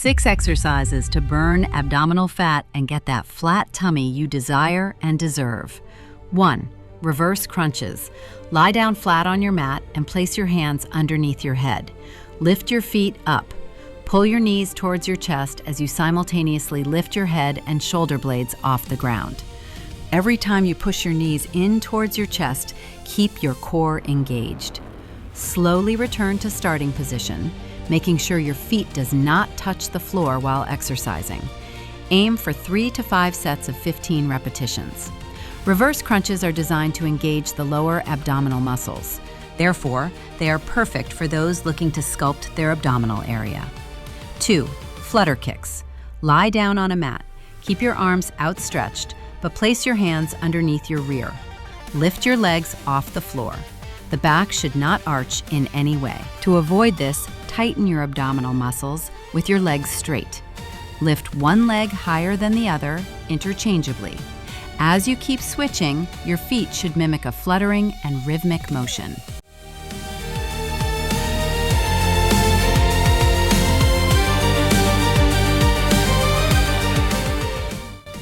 6 exercises to burn abdominal fat and get that flat tummy you desire and deserve. 1. Reverse crunches. Lie down flat on your mat and place your hands underneath your head. Lift your feet up. Pull your knees towards your chest as you simultaneously lift your head and shoulder blades off the ground. Every time you push your knees in towards your chest, keep your core engaged. Slowly return to starting position, making sure your feet does not touch the floor while exercising. Aim for 3 to 5 sets of 15 repetitions. Reverse crunches are designed to engage the lower abdominal muscles. Therefore, they are perfect for those looking to sculpt their abdominal area. 2. Flutter kicks. Lie down on a mat. Keep your arms outstretched, but place your hands underneath your rear. Lift your legs off the floor. The back should not arch in any way. To avoid this, tighten your abdominal muscles with your legs straight. Lift one leg higher than the other, interchangeably. As you keep switching, your feet should mimic a fluttering and rhythmic motion.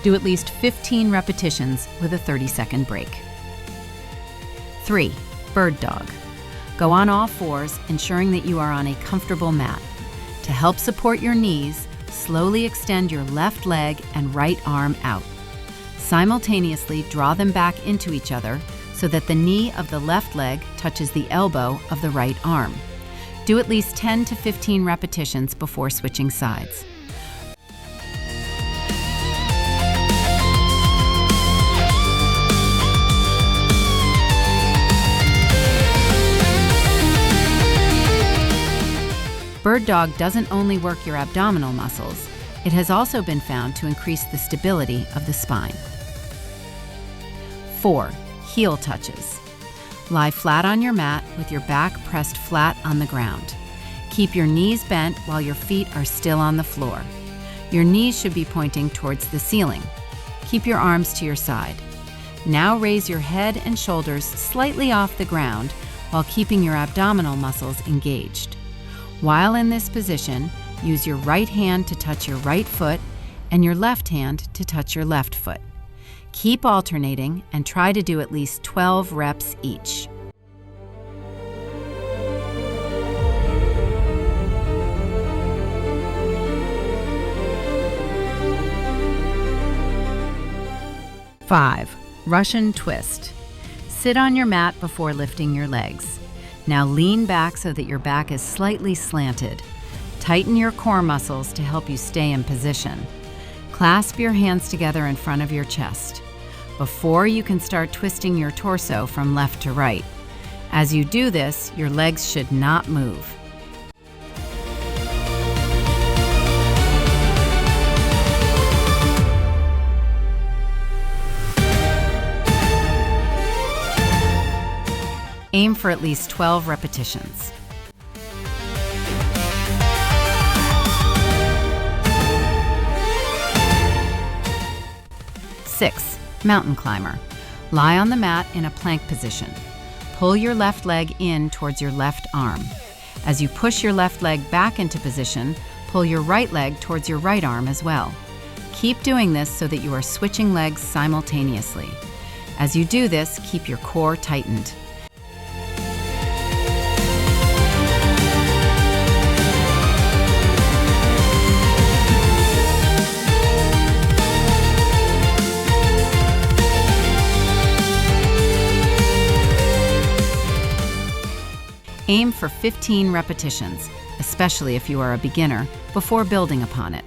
Do at least 15 repetitions with a 30-second break. 3. Bird dog. Go on all fours, ensuring that you are on a comfortable mat. To help support your knees, slowly extend your left leg and right arm out. Simultaneously draw them back into each other so that the knee of the left leg touches the elbow of the right arm. Do at least 10 to 15 repetitions before switching sides. Bird dog doesn't only work your abdominal muscles, it has also been found to increase the stability of the spine. 4. Heel touches. Lie flat on your mat with your back pressed flat on the ground. Keep your knees bent while your feet are still on the floor. Your knees should be pointing towards the ceiling. Keep your arms to your side. Now raise your head and shoulders slightly off the ground while keeping your abdominal muscles engaged. While in this position, use your right hand to touch your right foot and your left hand to touch your left foot. Keep alternating and try to do at least 12 reps each. Five. Russian twist. Sit on your mat before lifting your legs. Now lean back so that your back is slightly slanted. Tighten your core muscles to help you stay in position. Clasp your hands together in front of your chest. Before you can start twisting your torso from left to right. As you do this, your legs should not move. Aim for at least 12 repetitions. 6. Mountain climber. Lie on the mat in a plank position. Pull your left leg in towards your left arm. As you push your left leg back into position, pull your right leg towards your right arm as well. Keep doing this so that you are switching legs simultaneously. As you do this, keep your core tightened. Aim for 15 repetitions, especially if you are a beginner, before building upon it.